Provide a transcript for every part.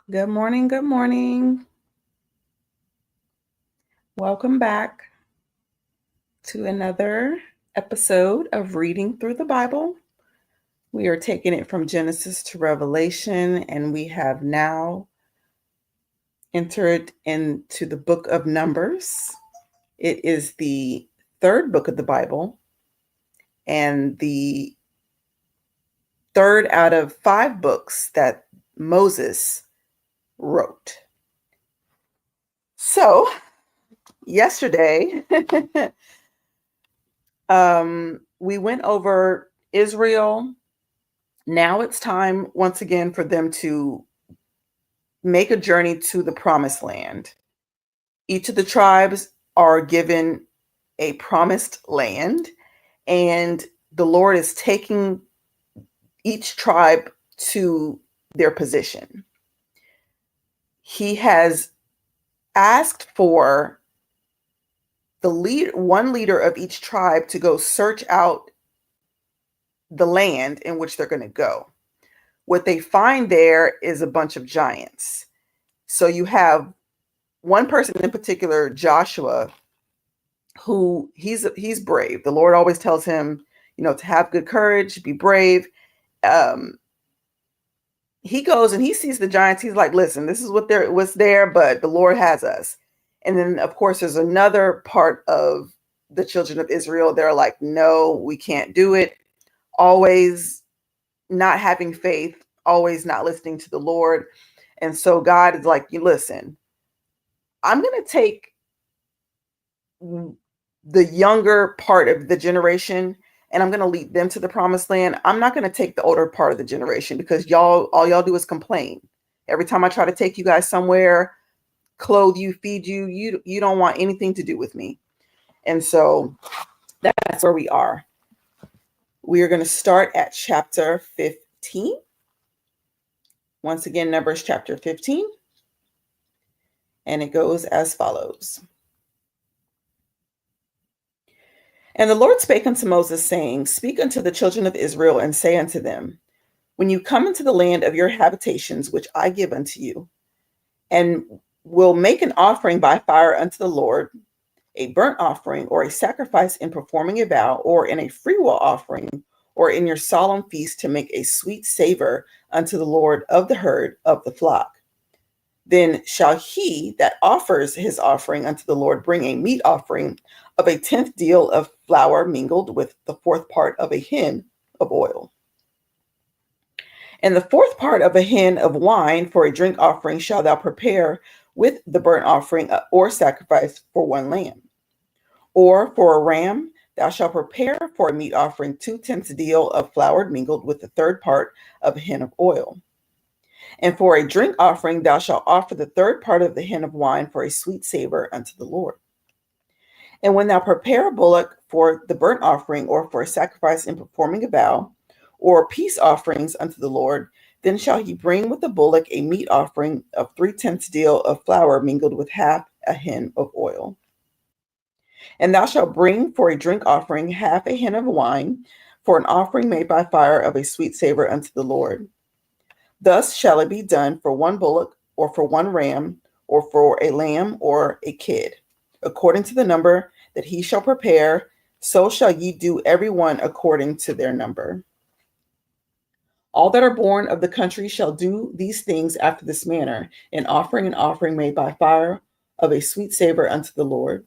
Good morning. Good morning. Welcome back to another episode of Reading Through the Bible. We are taking it from Genesis to Revelation, and we have now entered into the book of Numbers. It is the third book of the Bible and the third out of 5 books that Moses wrote. So, yesterday, we went over Israel. Now it's time once again for them to make a journey to the promised land. Each of the tribes are given a promised land, and the Lord is taking each tribe to their position. He has asked for one leader of each tribe to go search out the land in which they're going to go. What they find there is a bunch of giants. So you have one person in particular, Joshua, who he's brave. The Lord always tells him, to have good courage, be brave. He goes and he sees the giants. He's like, listen, this is what's there, but the Lord has us. And then, of course, there's another part of the children of Israel. They're like, no, we can't do it. Always not having faith, always not listening to the Lord. And so God is like, you listen, I'm going to take the younger part of the generation and I'm going to lead them to the promised land. I'm not going to take the older part of the generation because all y'all do is complain. Every time I try to take you guys somewhere, clothe you, feed you, you don't want anything to do with me. And so that's where we are. We are going to start at chapter 15. Once again, Numbers chapter 15. And it goes as follows. And the Lord spake unto Moses, saying, Speak unto the children of Israel, and say unto them, When you come into the land of your habitations, which I give unto you, and will make an offering by fire unto the Lord, a burnt offering, or a sacrifice in performing a vow, or in a freewill offering, or in your solemn feast to make a sweet savor unto the Lord of the herd of the flock. Then shall he that offers his offering unto the Lord bring a meat offering of a 10th deal of flour mingled with the 4th part of a hin of oil. And the 4th part of a hin of wine for a drink offering shall thou prepare with the burnt offering or sacrifice for one lamb. Or for a ram, thou shalt prepare for a meat offering 2/10 deal of flour mingled with the 3rd part of a hin of oil. And for a drink offering, thou shalt offer the 3rd part of the hin of wine for a sweet savor unto the Lord. And when thou prepare a bullock for the burnt offering, or for a sacrifice in performing a vow, or peace offerings unto the Lord, then shall he bring with the bullock a meat offering of 3/10 deal of flour mingled with half a hin of oil. And thou shalt bring for a drink offering half a hin of wine, for an offering made by fire of a sweet savor unto the Lord. Thus shall it be done for one bullock, or for one ram, or for a lamb, or a kid. According to the number that he shall prepare, so shall ye do every one according to their number. All that are born of the country shall do these things after this manner, in offering an offering made by fire of a sweet savor unto the Lord.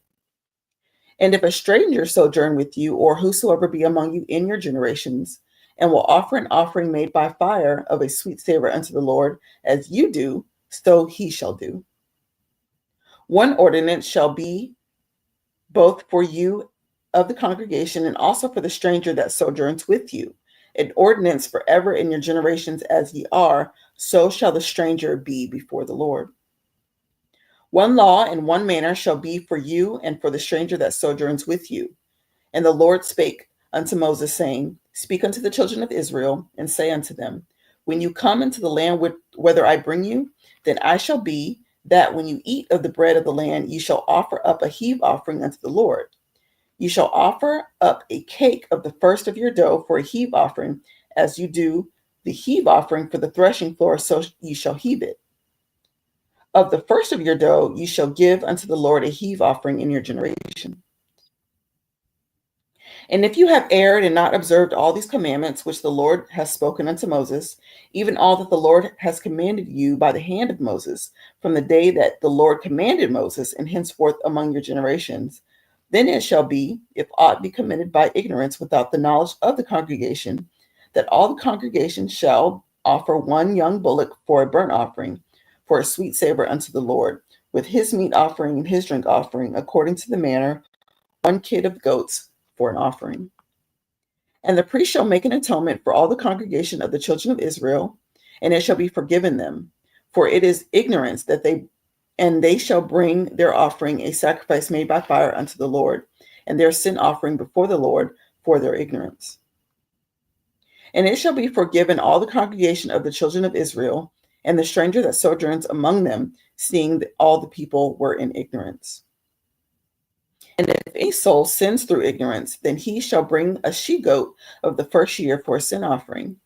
And if a stranger sojourn with you, or whosoever be among you in your generations, and will offer an offering made by fire of a sweet savor unto the Lord, as you do, so he shall do. One ordinance shall be both for you of the congregation, and also for the stranger that sojourns with you. An ordinance forever in your generations as ye are, so shall the stranger be before the Lord. One law and one manner shall be for you and for the stranger that sojourns with you. And the Lord spake unto Moses, saying, Speak unto the children of Israel, and say unto them, When you come into the land whither I bring you, then I shall be that when you eat of the bread of the land, ye shall offer up a heave offering unto the Lord. You shall offer up a cake of the first of your dough for a heave offering, as you do the heave offering for the threshing floor, so ye shall heave it. Of the first of your dough you shall give unto the Lord a heave offering in your generation. And if you have erred and not observed all these commandments which the Lord has spoken unto Moses, even all that the Lord has commanded you by the hand of Moses, from the day that the Lord commanded Moses, and henceforth among your generations, then it shall be, if aught be committed by ignorance without the knowledge of the congregation, that all the congregation shall offer one young bullock for a burnt offering, for a sweet savor unto the Lord, with his meat offering and his drink offering, according to the manner, one kid of goats for an offering. And the priest shall make an atonement for all the congregation of the children of Israel, and it shall be forgiven them. For it is ignorance that they shall bring their offering, a sacrifice made by fire unto the Lord, and their sin offering before the Lord for their ignorance. And it shall be forgiven all the congregation of the children of Israel, and the stranger that sojourns among them, seeing that all the people were in ignorance. And if a soul sins through ignorance, then he shall bring a she-goat of the first year for a sin offering.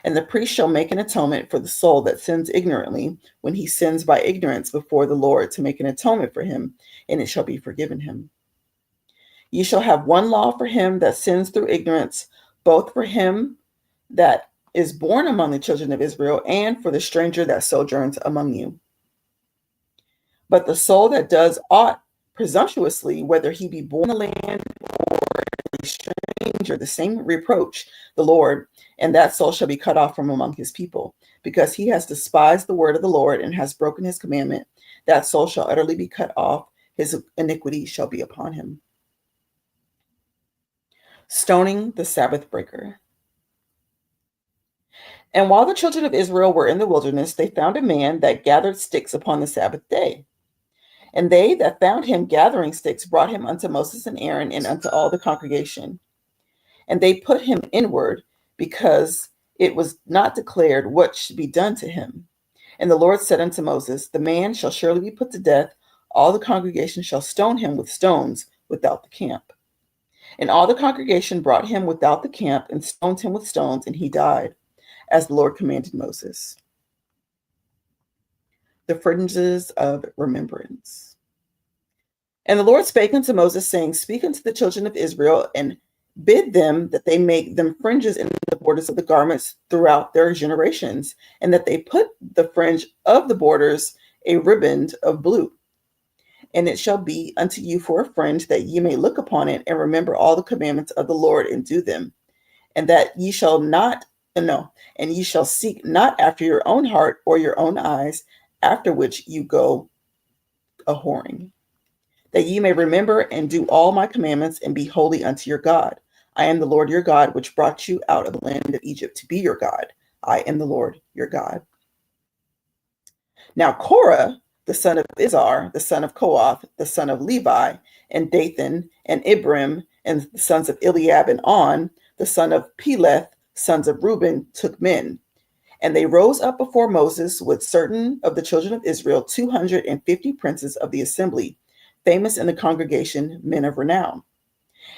And the priest shall make an atonement for the soul that sins ignorantly, when he sins by ignorance before the Lord, to make an atonement for him, and it shall be forgiven him. Ye shall have one law for him that sins through ignorance, both for him that is born among the children of Israel, and for the stranger that sojourns among you. But the soul that does aught presumptuously, whether he be born in the land or a stranger, the same reproach the Lord, and that soul shall be cut off from among his people, because he has despised the word of the Lord and has broken his commandment. That soul shall utterly be cut off, his iniquity shall be upon him. Stoning the Sabbath breaker. And while the children of Israel were in the wilderness, they found a man that gathered sticks upon the Sabbath day. And they that found him gathering sticks brought him unto Moses and Aaron and unto all the congregation. And they put him inward, because it was not declared what should be done to him. And the Lord said unto Moses, the man shall surely be put to death. All the congregation shall stone him with stones without the camp. And all the congregation brought him without the camp and stoned him with stones, and he died, as the Lord commanded Moses. The fringes of remembrance. And the Lord spake unto Moses, saying, speak unto the children of Israel, and bid them that they make them fringes in the borders of the garments throughout their generations, and that they put the fringe of the borders a riband of blue. And it shall be unto you for a fringe, that ye may look upon it and remember all the commandments of the Lord and do them, and that ye shall not and ye shall seek not after your own heart or your own eyes, after which you go a whoring, that ye may remember and do all my commandments and be holy unto your God. I am the Lord your God, which brought you out of the land of Egypt to be your God. I am the Lord your God. Now Korah, the son of Izhar, the son of Kohath, the son of Levi, and Dathan, and Abiram, and the sons of Eliab, and On, the son of Peleth, sons of Reuben, took men. And they rose up before Moses with certain of the children of Israel, 250 princes of the assembly, famous in the congregation, men of renown.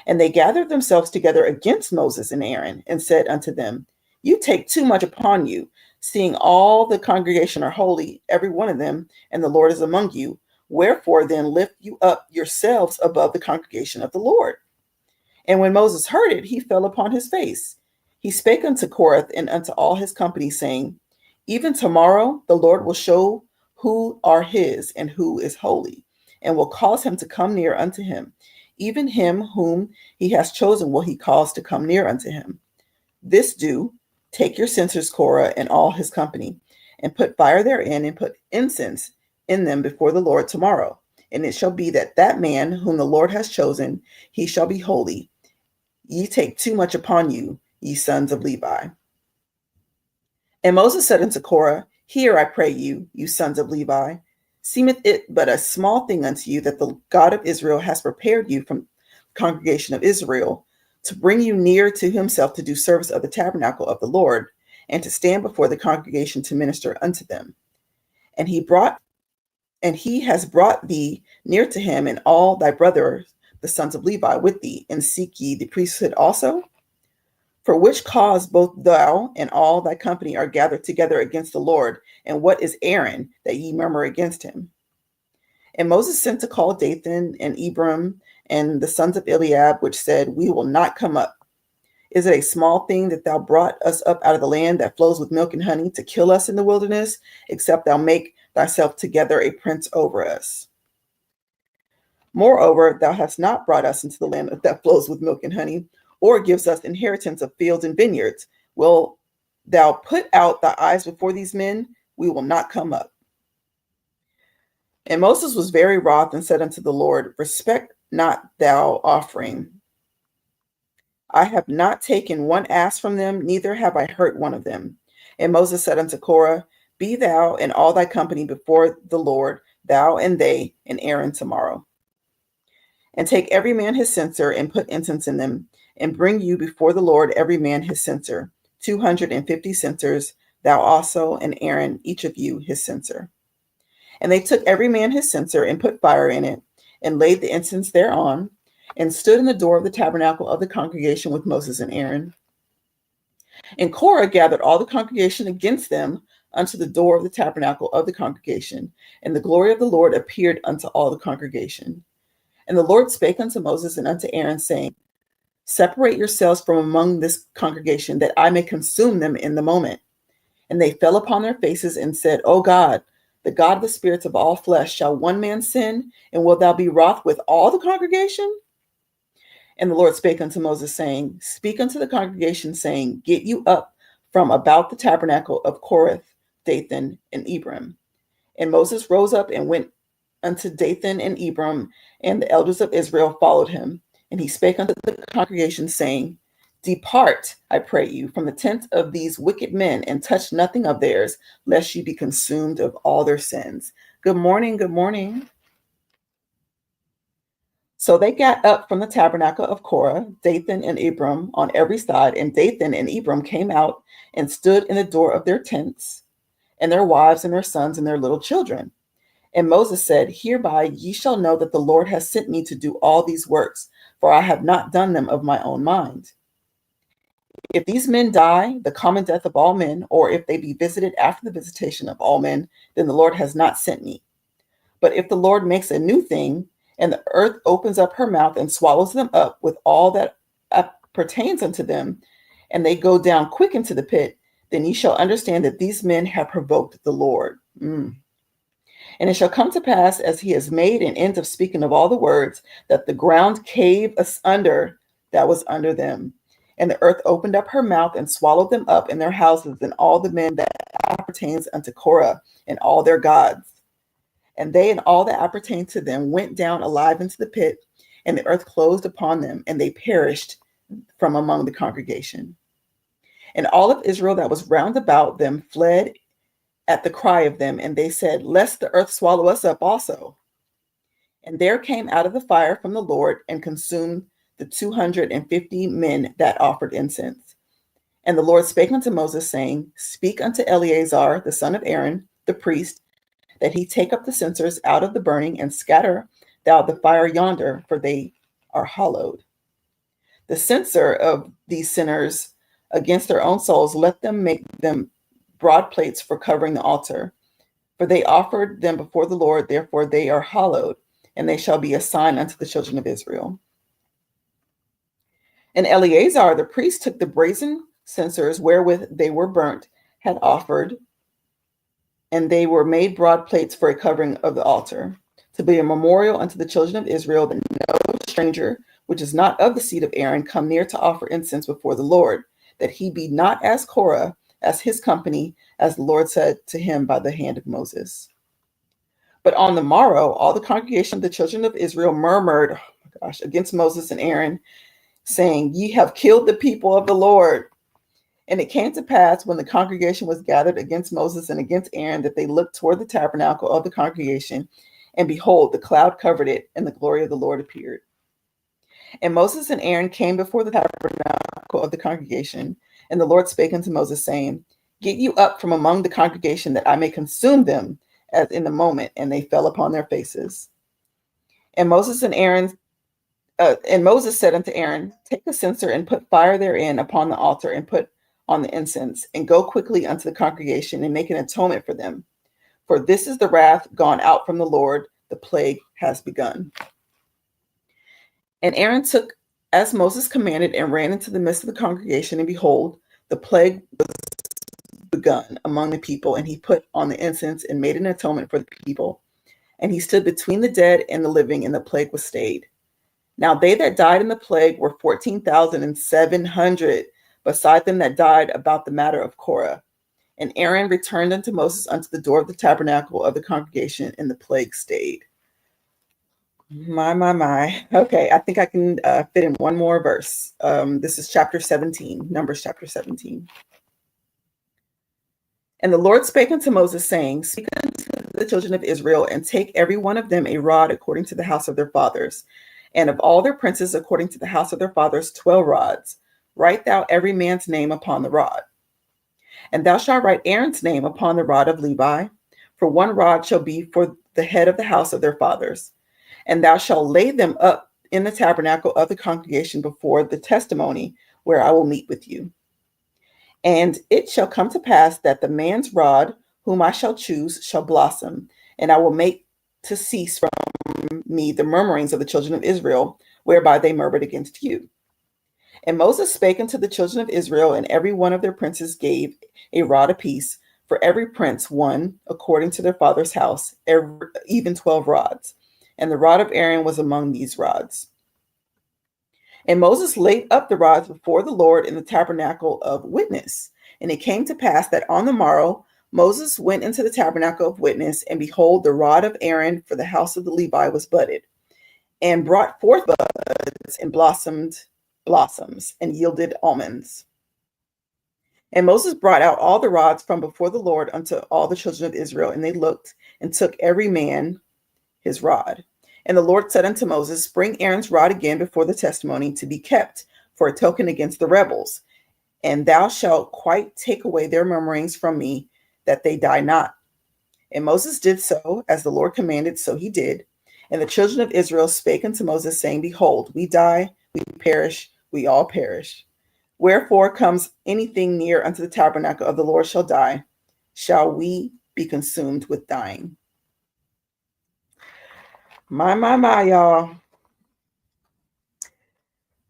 And they gathered themselves together against Moses and Aaron, and said unto them, you take too much upon you, seeing all the congregation are holy, every one of them, and the Lord is among you. Wherefore then lift you up yourselves above the congregation of the Lord. And when Moses heard it, he fell upon his face. He spake unto Korah and unto all his company, saying, even tomorrow the Lord will show who are his and who is holy, and will cause him to come near unto him. Even him whom he has chosen will he cause to come near unto him. This do, take your censers, Korah and all his company, and put fire therein, and put incense in them before the Lord tomorrow. And it shall be that that man whom the Lord has chosen, he shall be holy. Ye take too much upon you, ye sons of Levi. And Moses said unto Korah, hear, I pray you, you sons of Levi. Seemeth it but a small thing unto you that the God of Israel has prepared you from the congregation of Israel to bring you near to himself, to do service of the tabernacle of the Lord, and to stand before the congregation to minister unto them. And he has brought thee near to him, and all thy brothers, the sons of Levi, with thee, and seek ye the priesthood also? For which cause both thou and all thy company are gathered together against the Lord? And what is Aaron that ye murmur against him? And Moses sent to call Dathan and Abiram and the sons of Eliab, which said, We will not come up. Is it a small thing that thou brought us up out of the land that flows with milk and honey to kill us in the wilderness, except thou make thyself together a prince over us? Moreover, thou hast not brought us into the land that flows with milk and honey, or gives us inheritance of fields and vineyards. Will thou put out thy eyes before these men? We will not come up. And Moses was very wroth and said unto the Lord, Respect not thou offering. I have not taken one ass from them, neither have I hurt one of them. And Moses said unto Korah, Be thou and all thy company before the Lord, thou and they and Aaron tomorrow. And take every man his censer and put incense in them, and bring you before the Lord every man his censer, 250 censers, thou also and Aaron, each of you his censer. And they took every man his censer and put fire in it, and laid the incense thereon, and stood in the door of the tabernacle of the congregation with Moses and Aaron. And Korah gathered all the congregation against them unto the door of the tabernacle of the congregation, and the glory of the Lord appeared unto all the congregation. And the Lord spake unto Moses and unto Aaron, saying, Separate yourselves from among this congregation, that I may consume them in the moment. And they fell upon their faces and said, O God, the God of the spirits of all flesh, shall one man sin, and wilt thou be wroth with all the congregation? And the Lord spake unto Moses, saying, Speak unto the congregation, saying, Get you up from about the tabernacle of Korah, Dathan, and Abiram. And Moses rose up and went unto Dathan and Abiram, and the elders of Israel followed him. And he spake unto the congregation, saying, Depart, I pray you, from the tent of these wicked men, and touch nothing of theirs, lest you be consumed of all their sins. Good morning, good morning. So they got up from the tabernacle of Korah, Dathan and Abiram on every side, and Dathan and Abiram came out and stood in the door of their tents, and their wives and their sons and their little children. And Moses said, Hereby ye shall know that the Lord has sent me to do all these works, for I have not done them of my own mind. If these men die, the common death of all men, or if they be visited after the visitation of all men, then the Lord has not sent me. But if the Lord makes a new thing, and the earth opens up her mouth and swallows them up with all that pertains unto them, and they go down quick into the pit, then ye shall understand that these men have provoked the Lord. And it shall come to pass, as he has made an end of speaking of all the words, that the ground cave asunder that was under them. And the earth opened up her mouth and swallowed them up in their houses, and all the men that appertains unto Korah, and all their gods. And they and all that appertained to them went down alive into the pit, and the earth closed upon them, and they perished from among the congregation. And all of Israel that was round about them fled at the cry of them, and they said, Lest the earth swallow us up also. And there came out of the fire from the Lord, and consumed the 250 men that offered incense. And the Lord spake unto Moses, saying, Speak unto Eleazar, the son of Aaron, the priest, that he take up the censers out of the burning, and scatter thou the fire yonder, for they are hallowed. The censer of these sinners against their own souls, let them make them broad plates for covering the altar. For they offered them before the Lord, therefore they are hallowed, and they shall be a sign unto the children of Israel. And Eleazar the priest took the brazen censers wherewith they were burnt, had offered, and they were made broad plates for a covering of the altar, to be a memorial unto the children of Israel, that no stranger, which is not of the seed of Aaron, come near to offer incense before the Lord, that he be not as Korah, as his company, as the Lord said to him by the hand of Moses. But on the morrow, all the congregation of the children of Israel murmured, against Moses and Aaron, saying, Ye have killed the people of the Lord. And it came to pass, when the congregation was gathered against Moses and against Aaron, that they looked toward the tabernacle of the congregation, and behold, the cloud covered it, and the glory of the Lord appeared. And Moses and Aaron came before the tabernacle of the congregation, and the Lord spake unto Moses, saying, Get you up from among the congregation, that I may consume them as in the moment. And they fell upon their faces. And Moses and Aaron And Moses said unto Aaron, take a censer and put fire therein upon the altar and put on the incense, and go quickly unto the congregation and make an atonement for them. For this is the wrath gone out from the Lord, the plague has begun. And Aaron took as Moses commanded and ran into the midst of the congregation, and behold, the plague was begun among the people, and he put on the incense and made an atonement for the people. And he stood between the dead and the living, and the plague was stayed. Now they that died in the plague were 14,700, beside them that died about the matter of Korah. And Aaron returned unto Moses unto the door of the tabernacle of the congregation, and the plague stayed. My. Okay, I think I can fit in one more verse. This is chapter 17, Numbers chapter 17. And the Lord spake unto Moses, saying, speak unto the children of Israel, and take every one of them a rod according to the house of their fathers, and of all their princes according to the house of their fathers 12 rods. Write thou every man's name upon the rod. And thou shalt write Aaron's name upon the rod of Levi, for one rod shall be for the head of the house of their fathers. And thou shalt lay them up in the tabernacle of the congregation before the testimony, where I will meet with you. And it shall come to pass that the man's rod, whom I shall choose, shall blossom, and I will make to cease from me the murmurings of the children of Israel, whereby they murmured against you. And Moses spake unto the children of Israel, and every one of their princes gave a rod apiece, for every prince one, according to their father's house, even 12 rods. And the rod of Aaron was among these rods. And Moses laid up the rods before the Lord in the tabernacle of witness. And it came to pass that on the morrow Moses went into the tabernacle of witness, and behold, the rod of Aaron for the house of the Levi was budded, and brought forth buds, and blossoms, and yielded almonds. And Moses brought out all the rods from before the Lord unto all the children of Israel, and they looked, and took every man his rod. And the Lord said unto Moses, bring Aaron's rod again before the testimony, to be kept for a token against the rebels. And thou shalt quite take away their murmurings from me, that they die not. And Moses did so, as the Lord commanded, so he did. And the children of Israel spake unto Moses, saying, behold, we die, we perish, we all perish. Wherefore comes anything near unto the tabernacle of the Lord shall die. Shall we be consumed with dying? My, y'all.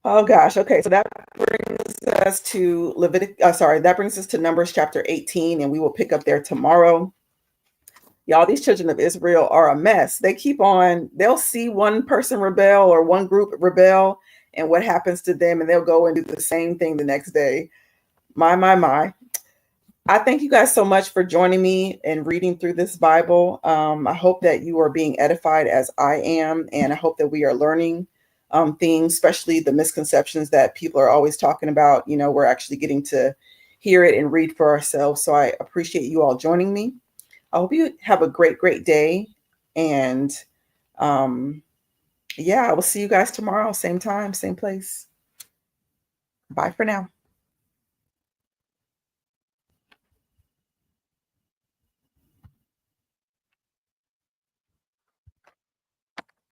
Oh gosh. Okay, so that brings us to that brings us to Numbers chapter 18, and we will pick up there tomorrow. Y'all, these children of Israel are a mess. They'll see one person rebel or one group rebel, and what happens to them, and they'll go and do the same thing the next day. My. I thank you guys so much for joining me and reading through this Bible. I hope that you are being edified as I am, and I hope that we are learning things, especially the misconceptions that people are always talking about. We're actually getting to hear it and read for ourselves. So I appreciate you all joining me. I hope you have a great, great day. And I will see you guys tomorrow, same time, same place. Bye for now.